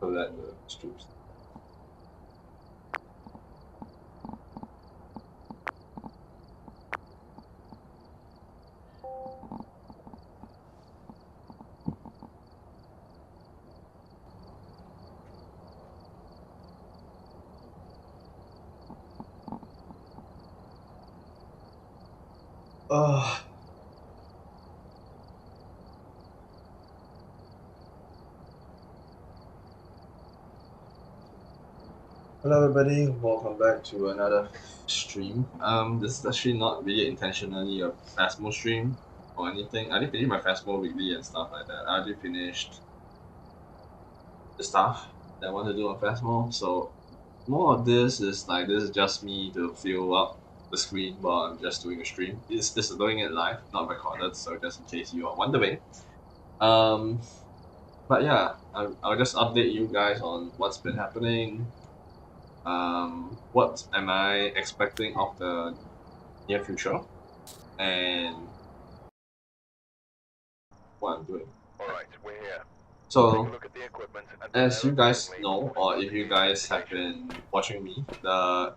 so that the streams. Hello everybody, welcome back to another stream. This is actually not really intentionally a Phasmo stream or anything. I did finish my Phasmo weekly and stuff like that. I already finished the stuff that I want to do on Phasmo, so more of this is just me to fill up the screen while I'm just doing a stream. This is doing it live, not recorded, so just in case you are wondering. But yeah, I'll just update you guys on what's been happening. What am I expecting of the near future, and what I'm doing. Alright, we're here. So, Take a look at the equipment and as you prepare guys accordingly know, for or if you guys have investigation. been watching me,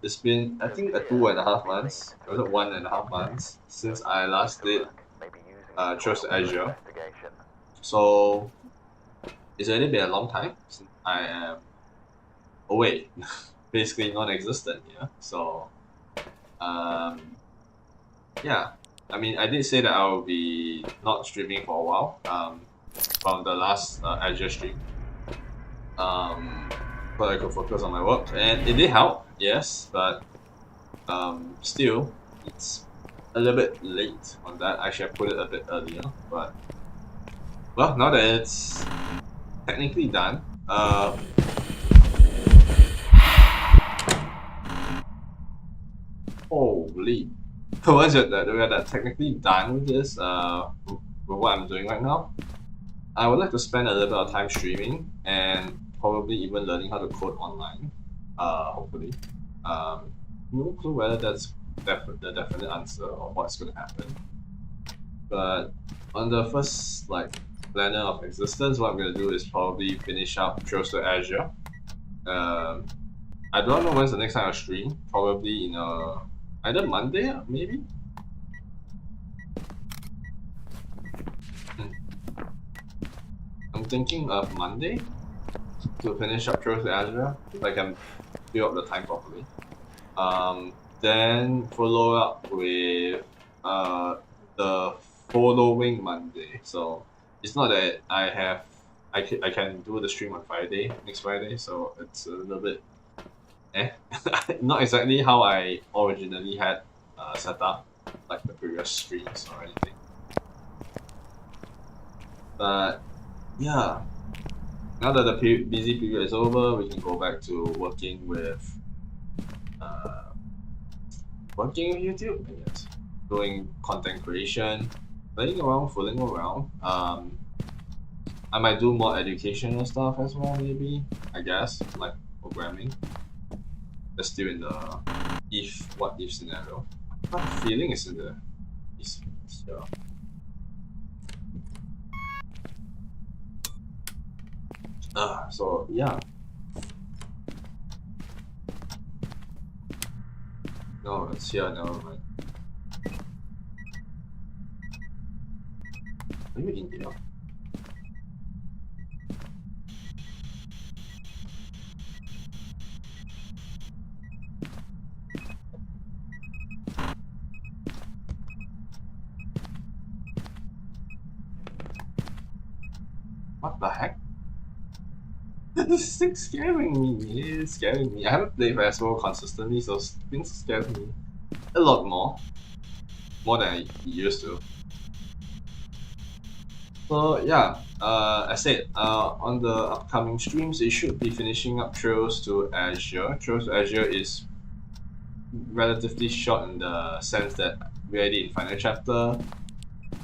it's been I think a Here 2.5 be months, linked to was a it 1.5 months since I last did maybe using chose soil for Azure. investigation. So it's already been a long time since I am away, basically non-existent here. So yeah, I mean I did say that I will be not streaming for a while. From the last Azure stream. So I could focus on my work, and it did help, yes, but still, it's a little bit late on that. Actually, I put it a bit earlier, but well, now that it's technically done, holy, once we're that technically done with this, with what I'm doing right now, I would like to spend a little bit of time streaming and probably even learning how to code online. Hopefully. No clue whether that's the definite answer or what's going to happen. But on the first planner of existence, what I'm going to do is probably finish up Trails to Azure. I don't know when's the next time I stream. Probably in either Monday, maybe. I'm thinking of Monday to finish up Trails to Azure if I can fill up the time properly. Then follow up with the following Monday. So it's not that I can do the stream on Friday, next Friday, so it's a little bit not exactly how I originally had set up like the previous streams or anything. But yeah, now that the busy period is over, we can go back to working with YouTube, I guess. Doing content creation, playing around, fooling around. I might do more educational stuff as well, maybe. I guess, like programming. That's still in the what if scenario. My feeling is in the is yeah. So yeah. No, it's here. Never mind. Are you in here? What the heck? This thing's scaring me. It's scaring me. I haven't played Fastball consistently, so things scare me a lot more than I used to. So yeah, I said on the upcoming streams, it should be finishing up Trails to Azure. Trails to Azure is relatively short in the sense that we're already in final chapter.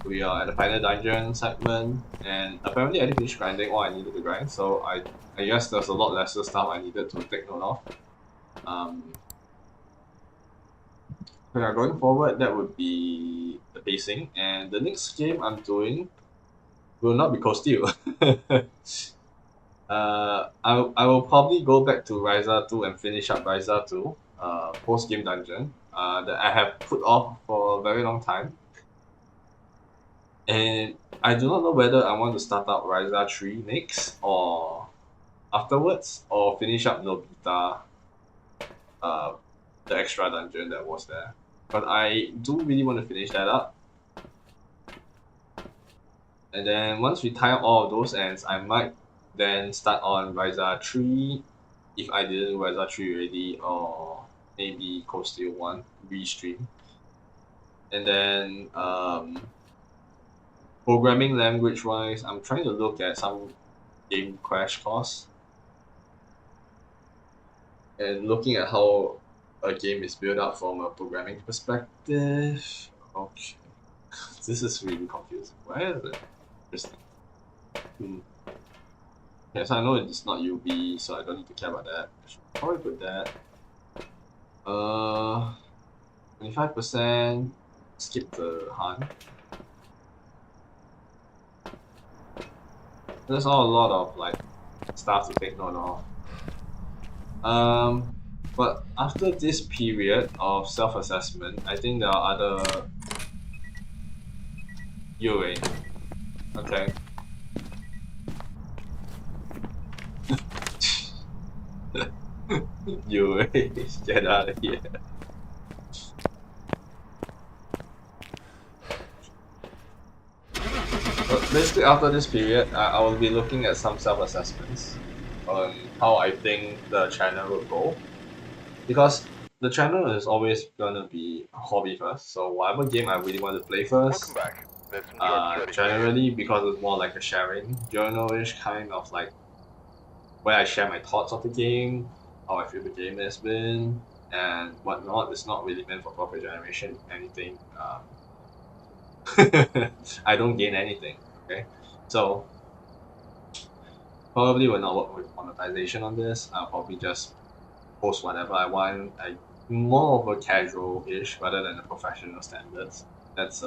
We are at the final dungeon segment, and apparently I did finish grinding all I needed to grind. So I guess there's a lot lesser stuff I needed to take note of. So yeah, going forward, that would be the pacing, and the next game I'm doing will not be Cold Steel. I will probably go back to Ryza 2 and finish up Ryza 2 post game dungeon that I have put off for a very long time. And I do not know whether I want to start out Ryza 3 next or afterwards, or finish up Nobita, uh, the extra dungeon that was there. But I do really want to finish that up. And then once we tie up all of those ends, I might then start on Ryza 3 if I didn't do Ryza 3 already, or maybe Cold Steel 1 restream. And then programming language wise, I'm trying to look at some game crash course and looking at how a game is built up from a programming perspective. Okay, this is really confusing. Where is it? Interesting. Okay, so I know it's not UV, so I don't need to care about that. I should probably put that. 25%. Skip the hunt. There's all a lot of like stuff to take note of. But after this period of self-assessment, I think there are other UA. Okay. UA, get out of here. So basically, after this period, I will be looking at some self-assessments on how I think the channel will go. Because the channel is always gonna be a hobby first, so whatever game I really want to play first, Welcome back. There's some jobs ready for you. generally because it's more like a sharing journal-ish kind of like where I share my thoughts of the game, how I feel the game has been, and whatnot. It's not really meant for profit generation, anything. I don't gain anything, okay? So, probably will not work with monetization on this. I'll probably just post whatever I want. More of a casual-ish rather than the professional standards. That's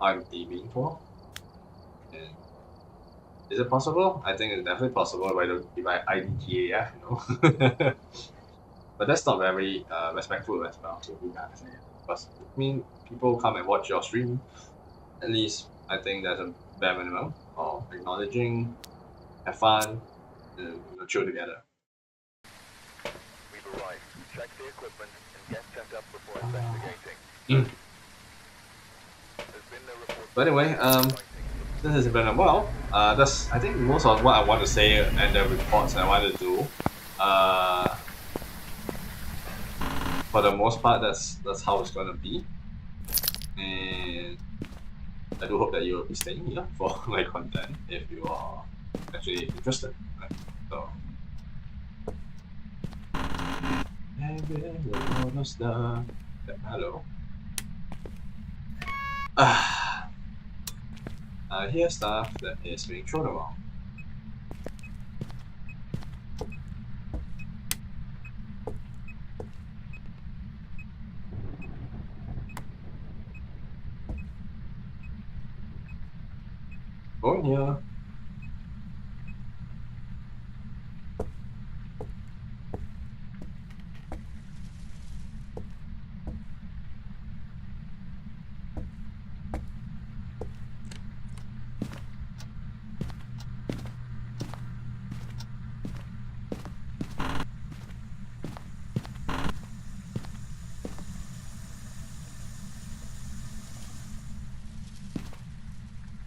I'm aiming for. And is it possible? I think it's definitely possible if I IDGAF, you know. But that's not very respectful as well to you guys. Because I mean, people come and watch your stream. At least I think there's a bare minimum of acknowledging, have fun, and chill together. We've arrived. Check the equipment and get set up before investigating. There's been no report. But anyway, this has been a while. That's I think most of what I want to say and the reports I want to do. For the most part, that's how it's gonna be, and I do hope that you will be staying here for my content if you are actually interested. Right? So. Hello. I hear stuff that is being thrown around. Go in here.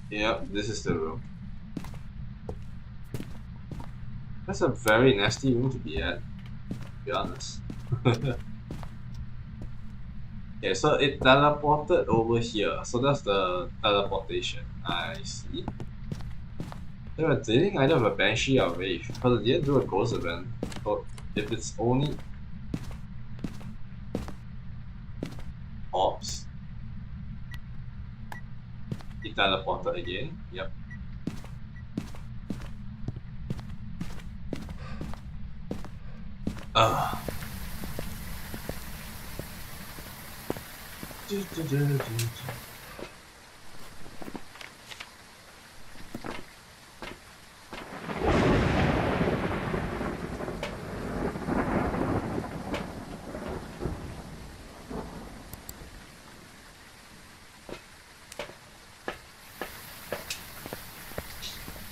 Yep, this is the room. That's a very nasty room to be at, to be honest. Okay, so it teleported over here. So that's the teleportation. I see. They were dealing either with a Banshee or Wraith, but they didn't do a ghost event. So if it's only ops, he teleported again. Yep. Ugh.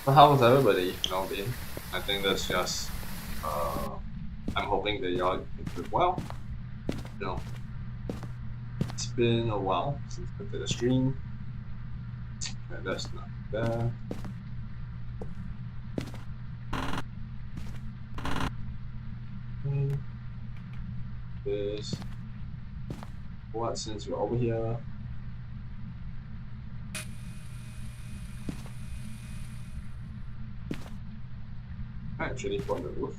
So how was everybody, been? I think that's just I'm hoping that y'all did well. You know, it's been a while since I did a stream. And that's not bad. This what since you're over here. Actually from the roof.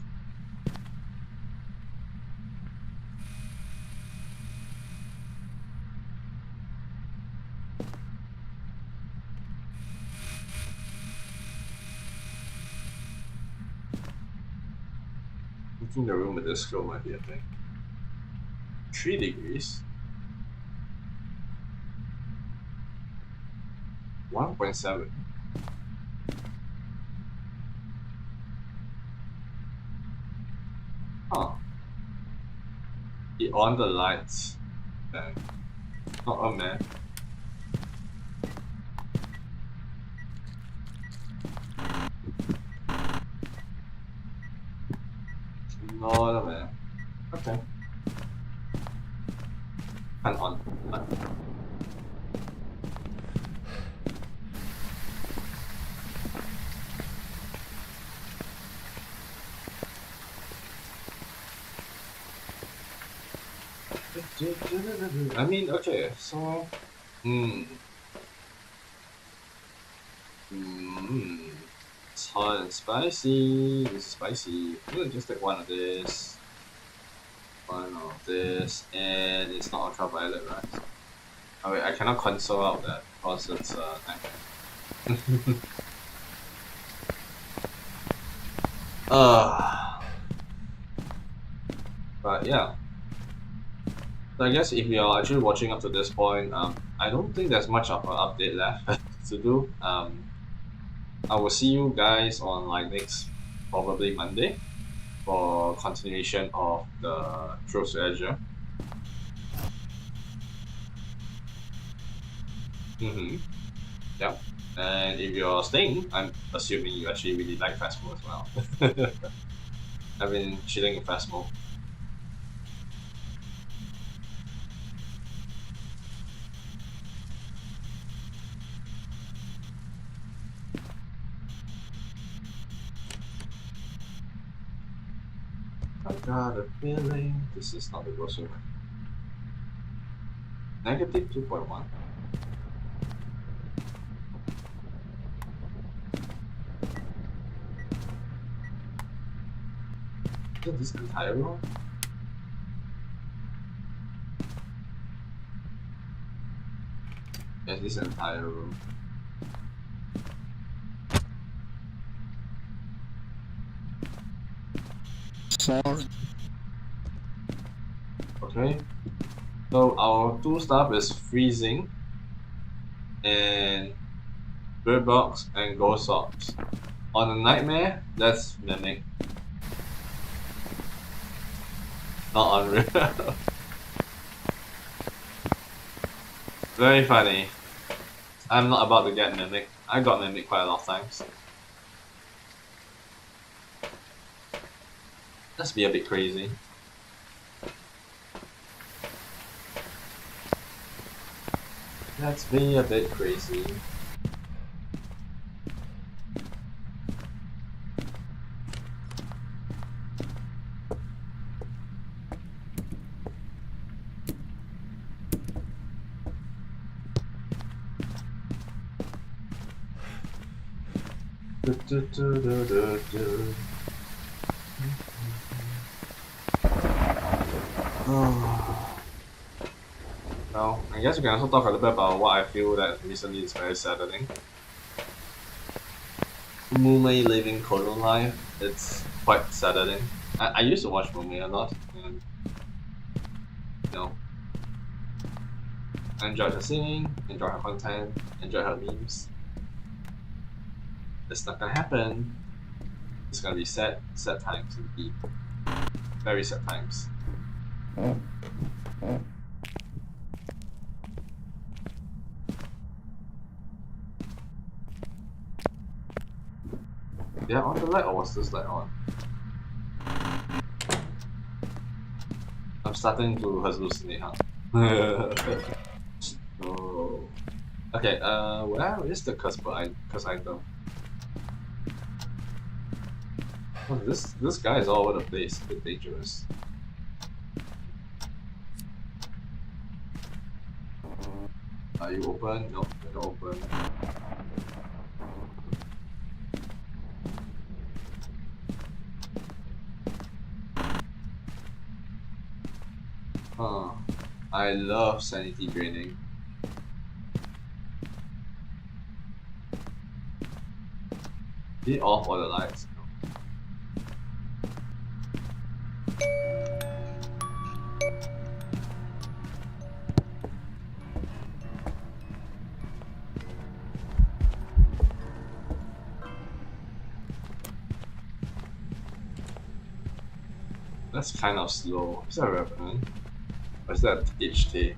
I think the room with this girl might be a thing. 3 degrees. 1.7. Huh. He on the lights. Then. Oh man. No man. Okay. And on. I mean, okay, so it's hot and spicy. This is spicy. I'm gonna just take one of this, and it's not ultraviolet, right? Oh wait, I cannot console out that because it's night. But yeah. So I guess if you're actually watching up to this point, I don't think there's much of an update left to do. I will see you guys on like next probably Monday for continuation of the Truth to Azure. Yep. And if you're staying, I'm assuming you actually really like Fastmo as well. I've been chilling in Fastmo. I got a feeling this is not the grocery. Negative 2.1. Is it this entire room? Yes, this entire room. Sorry. Okay. So our two stuff is freezing and bird box and ghost socks. On a nightmare, that's mimic. Not unreal. Very funny. I'm not about to get mimic. I got mimic quite a lot of times. Let's be a bit crazy. Let's be a bit crazy. Well, I guess we can also talk a little bit about what I feel that recently is very saddening. Mume living Korean life, it's quite saddening. I used to watch Mume a lot, and I enjoyed her singing, enjoyed her content, enjoyed her memes. It's not gonna happen. It's gonna be sad times indeed. Very sad times. Yeah, on the light or was this light on? I'm starting to hallucinate, huh? Oh. Okay, where is the curse item? Oh, this guy is all over the place, a bit dangerous. Are you open? No, you're not open. Huh. I love sanity draining. Did off all the lights? That's kind of slow. Is that a Revenant? Or is that HT?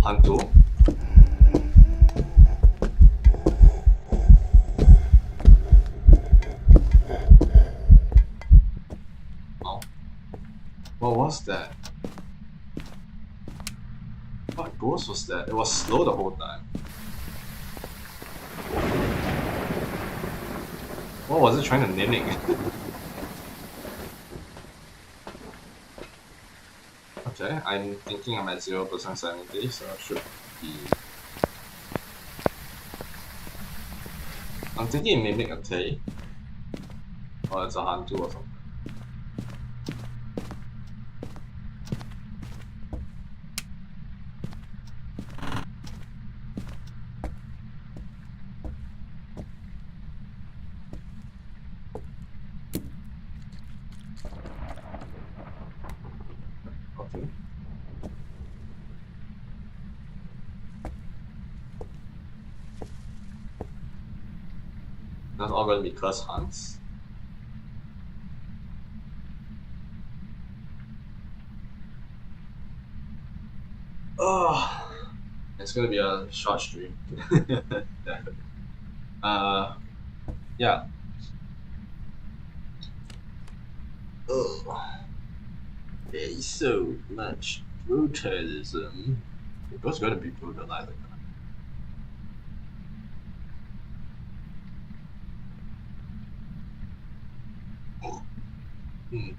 Hantu? Oh. What was that? What ghost was that? It was slow the whole time. What was it trying to mimic? Okay, I'm thinking I'm at 0% sanity, so I should be. I'm thinking it mimic a Tay. Or it's a Hantu or something. Okay. That's all gonna be curse hunts. Oh, it's gonna be a short stream. Yeah. Ugh. There is so much brutalism. It was gonna be brutalizing. Hmm.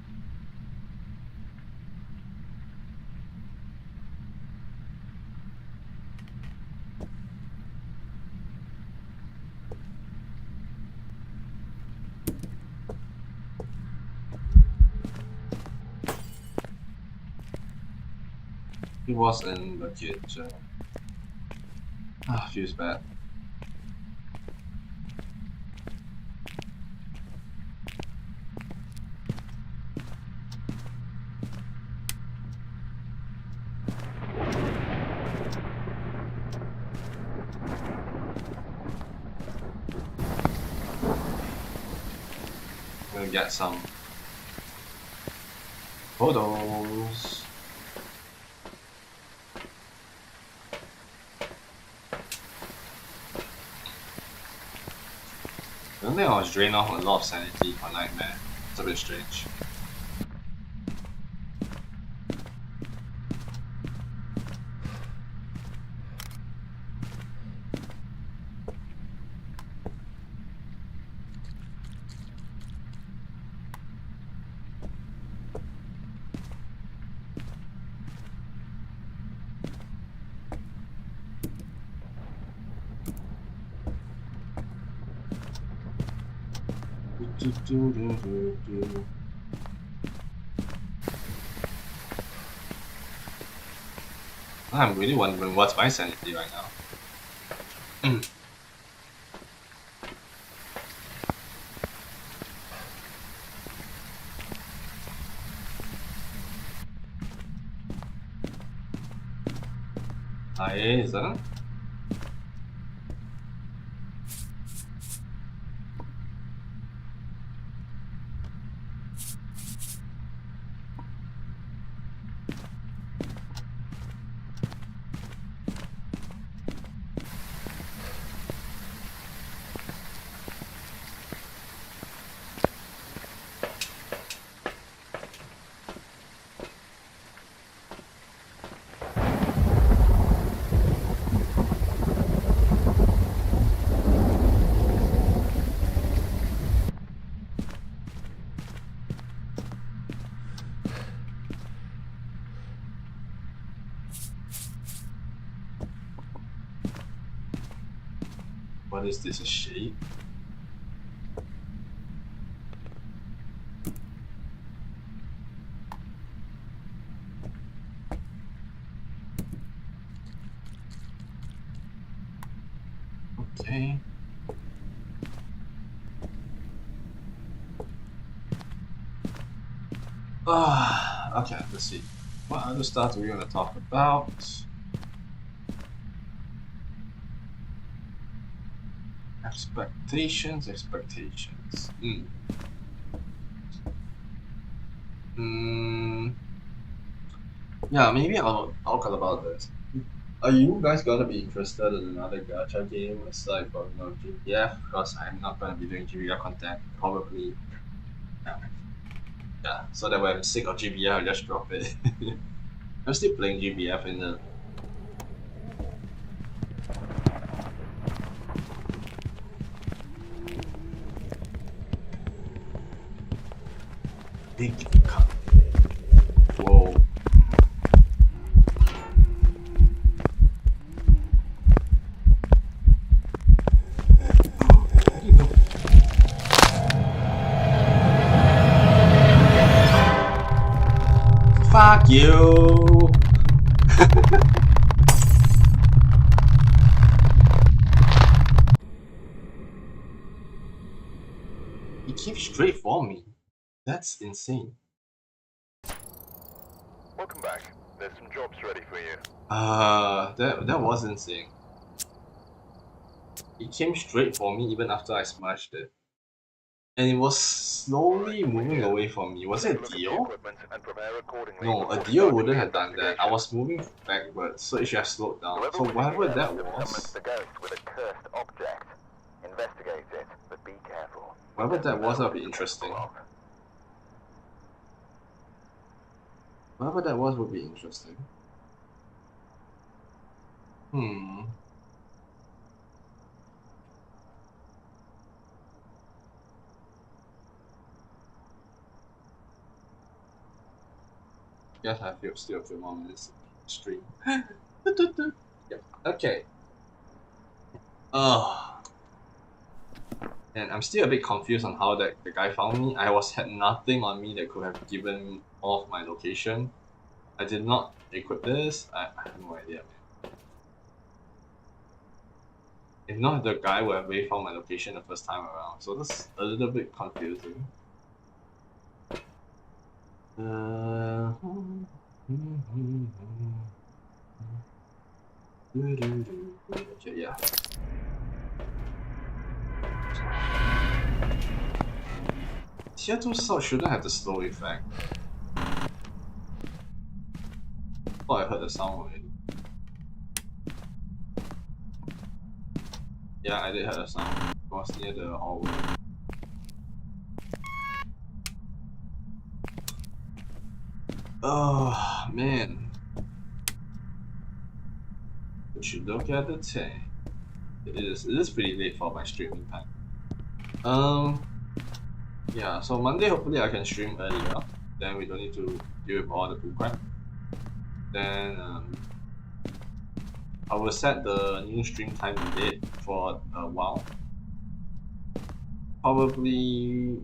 He was in the kitchen. Ah, feels bad. I'm gonna get some photos. I don't think I was drained off a lot of sanity for Nightmare. It's a bit strange. I'm really wondering what's my sanity right now. Nice, huh? What is this, a shape? Okay. Okay, let's see. What other stuff do we want to talk about? Expectations. Yeah, maybe I'll talk about this. Are you guys gonna be interested in another gacha game aside from GBF? Because I'm not gonna be doing GBF content, probably. Yeah, so that when I'm sick of GBF, I'll just drop it. I'm still playing GBF in the big cut. Whoa. Fuck you! He came straight for me. That's insane. Welcome back. There's some jobs ready for you. That was insane. He came straight for me even after I smashed it. And it was slowly moving away from me. Was it a deal? No, a deal wouldn't have done that. I was moving backwards, so it should have slowed down. So whatever that was, whatever that was, that'll be interesting. Whatever that was would be interesting. Guess I feel still a few more minutes stream. Yep. Okay. And I'm still a bit confused on how the guy found me. I had nothing on me that could have given off my location. I did not equip this. I have no idea, man. If not, the guy would have already found my location the first time around. So that's a little bit confusing. Okay, yeah. Tier 2 salt shouldn't have the slow effect. Oh, I heard the sound already. Yeah, I did hear the sound. It was near the hallway. Oh, man. We should look at the time. It is pretty late for my streaming time. Yeah, so Monday hopefully I can stream earlier. Then we don't need to deal with all the bullcrap. Then I will set the new stream time date for a while. Probably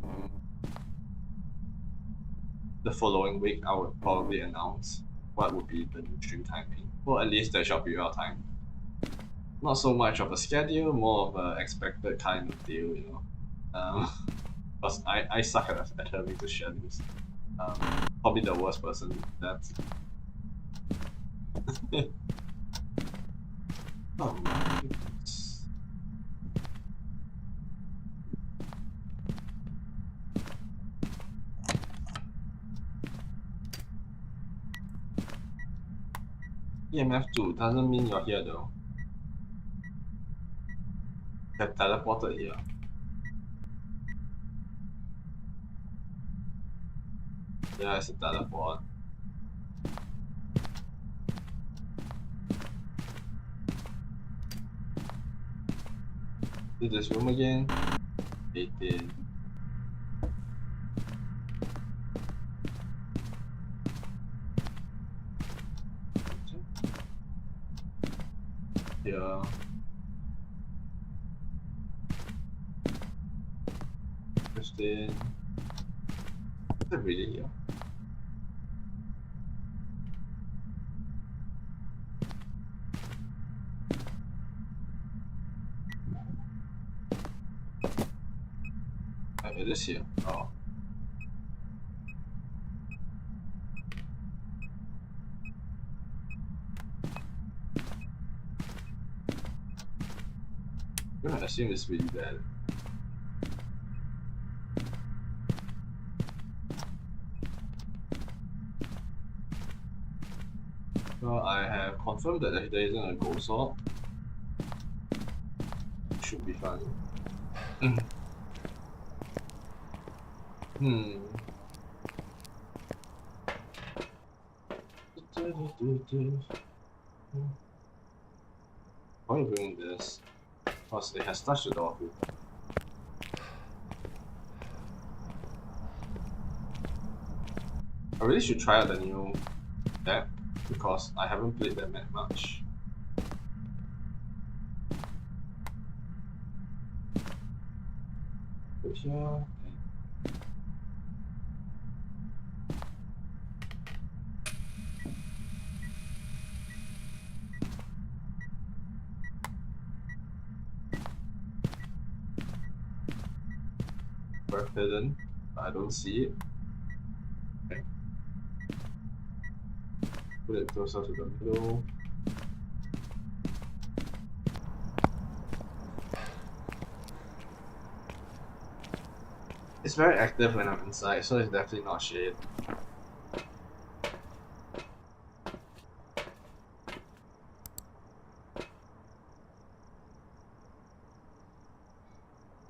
the following week I would probably announce what would be the new stream timing. Or at least the short period of time. Not so much of a schedule, more of an expected kind of deal, you know. Because I suck at adhering to schedules. Probably the worst person that. Oh my goodness. EMF 2 doesn't mean you're here though. Get teleported here. Yeah, it's a teleport. Did this room again? 18. Yeah. Interesting. Is it really here? It is here. Oh. I'm gonna assume it's really bad. So I have confirmed that there isn't a gold sword. Should be fine. Why are you doing this? Because it has touched the door. I really should try out the new map because I haven't played that map much. Go here. We're hidden. I don't see it. Okay. Put it closer to the middle. It's very active when I'm inside, so it's definitely not shade.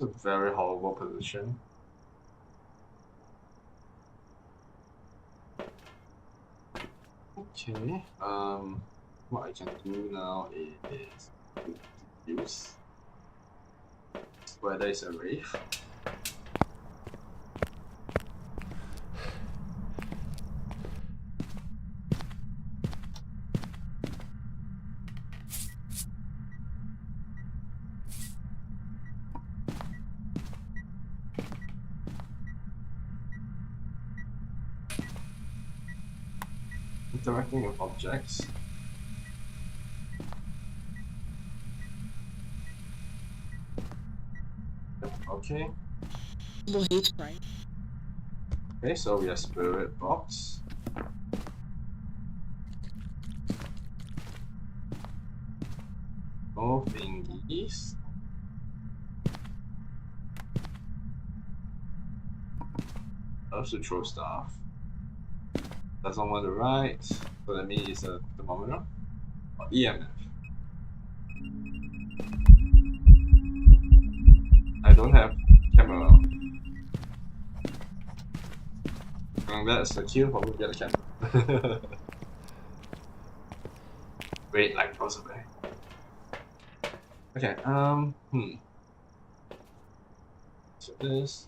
It's a very horrible position. Okay, what I can do now is use whether it's a wraith. Interacting with objects. Okay. Okay, so we have spirit box. Oh, thingies. Loves to throw stuff. Doesn't want to write. So that means it's a thermometer. Or EMF. I don't have camera. And that's the cue for me to get a camera. Wait, like goes away. Okay, So this.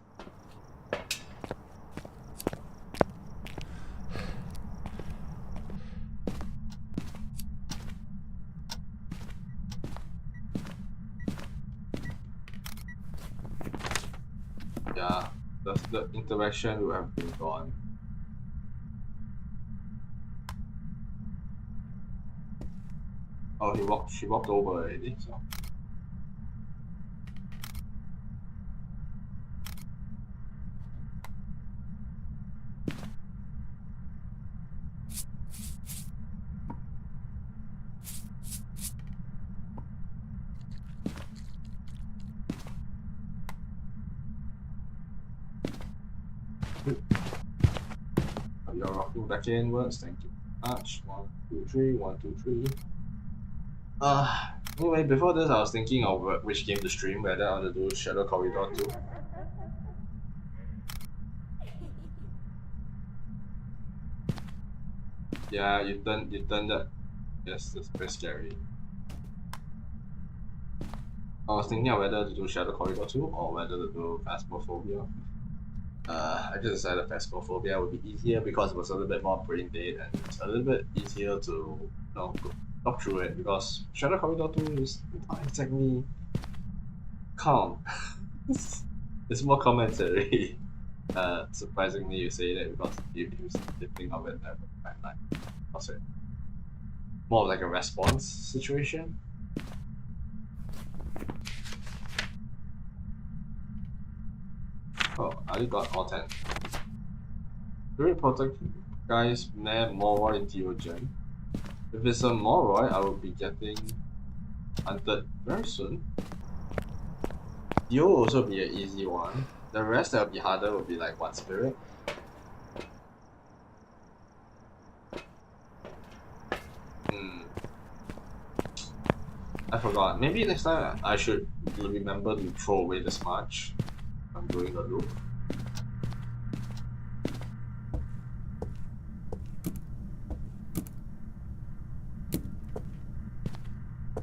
Yeah, the interaction would have been gone. Oh, she walked over already, so. You're rocking back inwards, thank you very much. 1, 2, 3, 1, 2, 3. Anyway, before this I was thinking of which game to stream, whether I want to do Shadow Corridor 2. Yeah, you turn that. Yes, that's very scary. I was thinking of whether to do Shadow Corridor 2 or whether to do Phasmophobia. I just decided Phasmophobia would be easier because it was a little bit more brain dead and it's a little bit easier to talk through it because Shadow Corridor 2 is not exactly calm. It's more commentary. Surprisingly, you say that because you think of it that like what's it? More like a response situation. Oh, I only got all 10. Very protect guys, Moroi in Theogen. If it's a Moroi, I will be getting hunted very soon. Dio will also be an easy one. The rest that will be harder will be like what spirit? I forgot. Maybe next time I should remember to throw away the smudge. I'm doing the loop.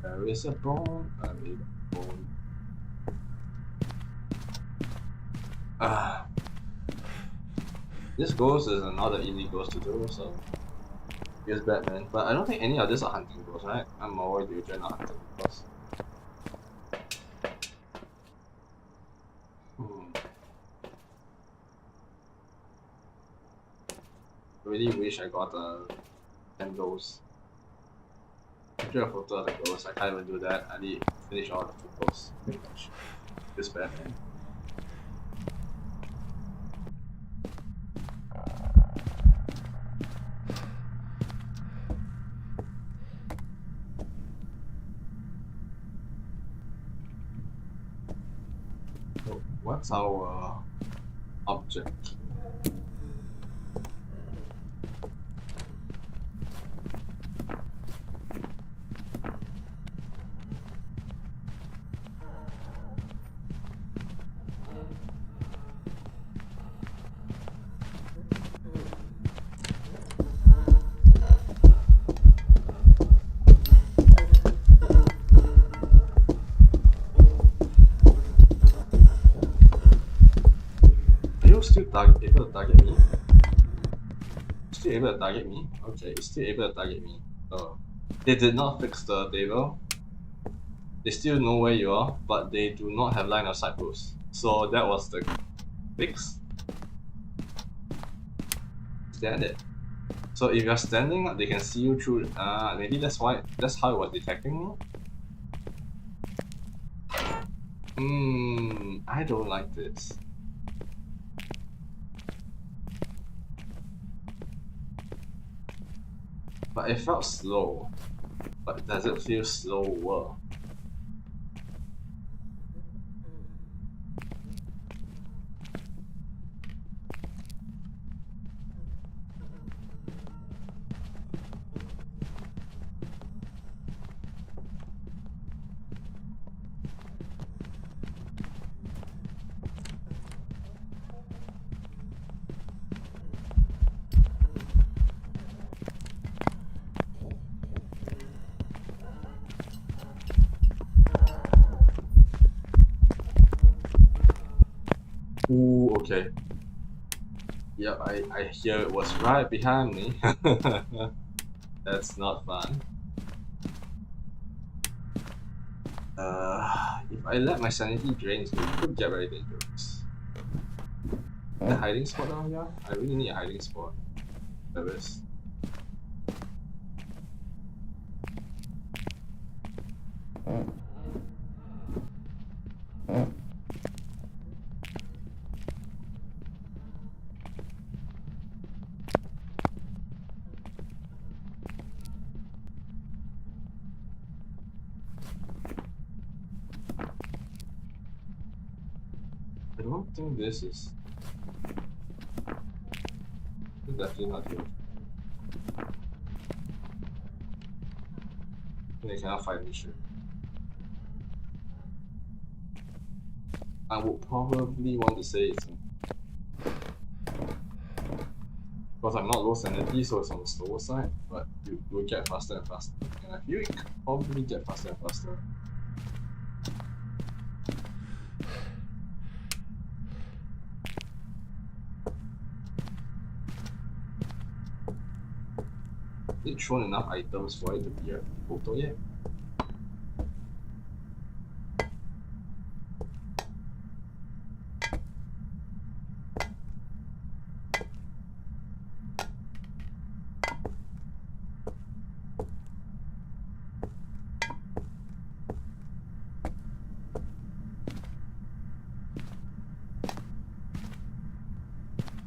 There is a bone. There is a bone. This ghost is another easy ghost to do, so here's Batman. But I don't think any of these are hunting ghosts, right? I'm more worried you're not hunting ghosts. Really wish I got 10 ghosts. Picture a photo of the ghost, I can't even do that. I need to finish all the photos. Pretty much. This Batman. So, what's our object? Still able to target me? Still able to target me? Okay, it's still able to target me. They did not fix the table. They still know where you are, but they do not have line of sight boost. So that was the fix. Stand it. So if you're standing, they can see you through. Maybe that's how it was detecting me. I don't like this. But it felt slow. But does it feel slower? Ooh, okay. Yep, I hear it was right behind me. That's not fun. If I let my sanity drain, it could get very dangerous. The hiding spot down here? I really need a hiding spot. There is. I don't think this is. Definitely not good. They cannot fight me shit. I would probably want to say it's because I'm not low sanity, so it's on the slower side, but you will get faster and faster. And I feel it could probably get faster and faster. Is it thrown enough items for it to be a photo yet?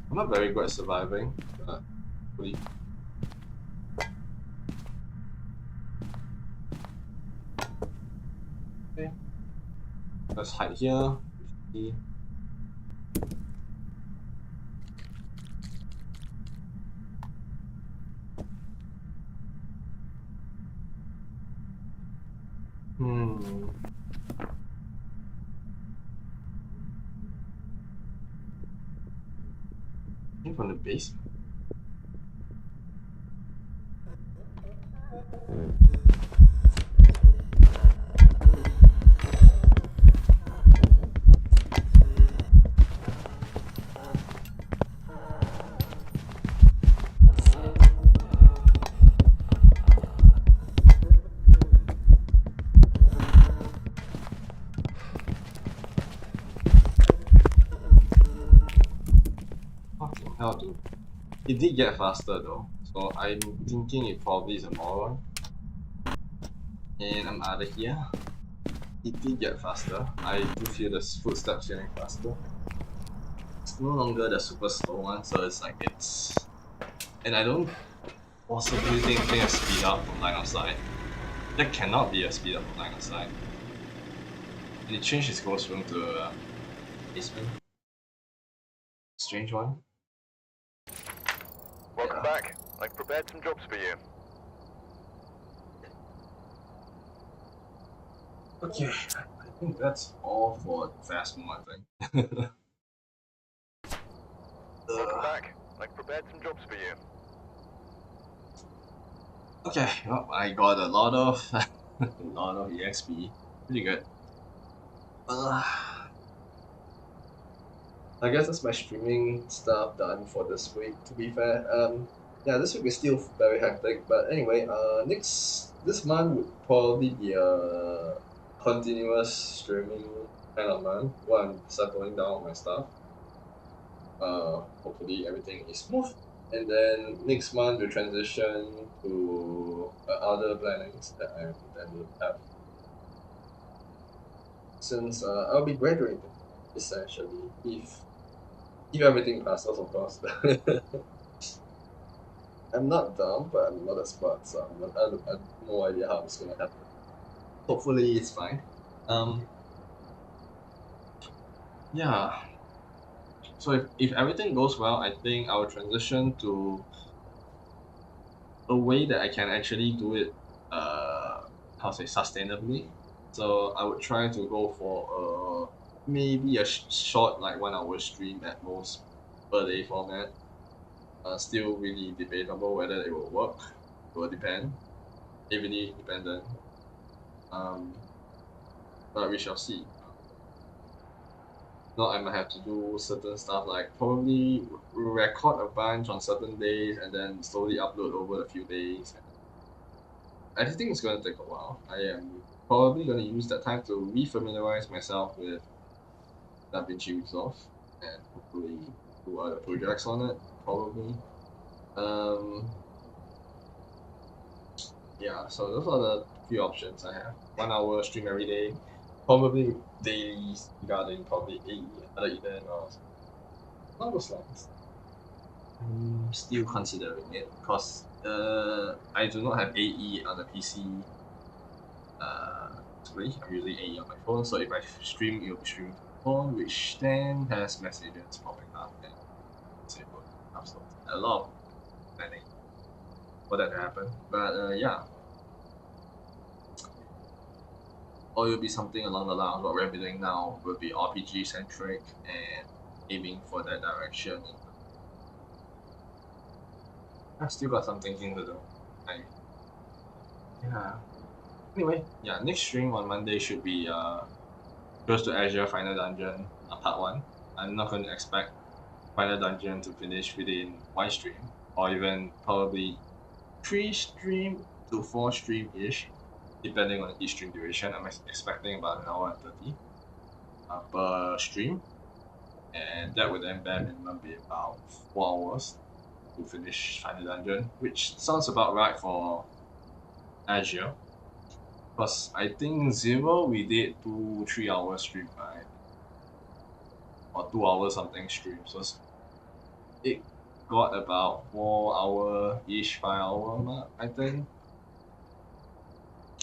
I'm not very good at surviving, but hopefully. Okay. Let's hide here. 50. I think from the basement. Fucking hell, dude. It did get faster though, so I'm thinking it probably is a moron. And I'm out of here. It did get faster. I do feel the footsteps getting faster. It's no longer the super slow one, so it's like it's. And I don't possibly think a speed up from line of sight. There cannot be a speed up from line of sight. And it changed its ghost room to a basement. Strange one. Welcome back. I've prepared some jobs for you. Okay, I think that's all for fast mode, I think. Welcome back. I've prepared some jobs for you. Okay, well, I got a lot of EXP. Pretty good. I guess that's my streaming stuff done for this week. To be fair, yeah, this week is still very hectic. But anyway, this month would probably be a continuous streaming kind of month where I'm settling down my stuff. Hopefully everything is smooth. And then next month we transition to other plannings that I intend to have. Since I'll be graduating, essentially, if everything passes, of course. I'm not dumb, but I'm not as smart, so I have no idea how it's gonna happen. Hopefully, it's fine. Yeah. So if everything goes well, I think I will transition to a way that I can actually do it, how to say, sustainably. So I would try to go for maybe a short, like 1 hour stream at most per day format. Still really debatable whether it will work. It will depend. Heavily dependent. But we shall see. Now I might have to do certain stuff like probably record a bunch on certain days and then slowly upload over a few days. I think it's going to take a while. I am probably going to use that time to refamiliarize myself with DaVinci Resolve and hopefully do other projects on it, probably. Yeah, so those are the few options I have. 1 hour stream every day, probably daily regarding probably AE, other event or along those lines. I'm still considering it because I do not have AE on the PC. Actually, I'm using AE on my phone, so if I stream, it will be streaming to my phone, which then has messages popping up and disabled upload. a lot of planning for that to happen. But yeah, or it'll be something along the lines of what we're doing now. Will be RPG centric and aiming for that direction. I still got some thinking to do. Like, yeah. Anyway, yeah, next stream on Monday should be Close to Azure Final Dungeon Part 1. I'm not going to expect Final Dungeon to finish within one stream, or even probably 3 stream to 4 stream-ish, depending on each stream duration. I'm expecting about an hour and 30 per stream, and that would then bare minimum be about 4 hours to finish Final Dungeon, which sounds about right for Azure. Because I think Zero we did 2-3 hour stream, right? Or 2 hours something stream. So it got about 4 hour-ish, 5 hour mark, I think.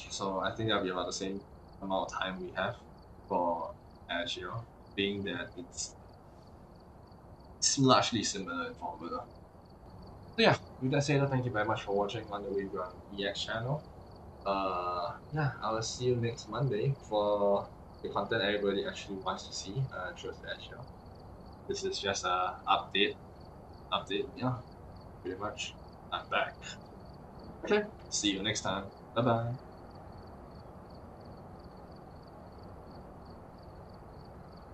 So I think that'll be about the same amount of time we have for Azure, being that it's largely similar in formula. So yeah, with that said, thank you very much for watching on the Waveground EX channel. Yeah, I will see you next Monday for the content everybody actually wants to see. Towards Azure. This is just a update. Yeah, pretty much. I'm back. Okay, see you next time. Bye bye.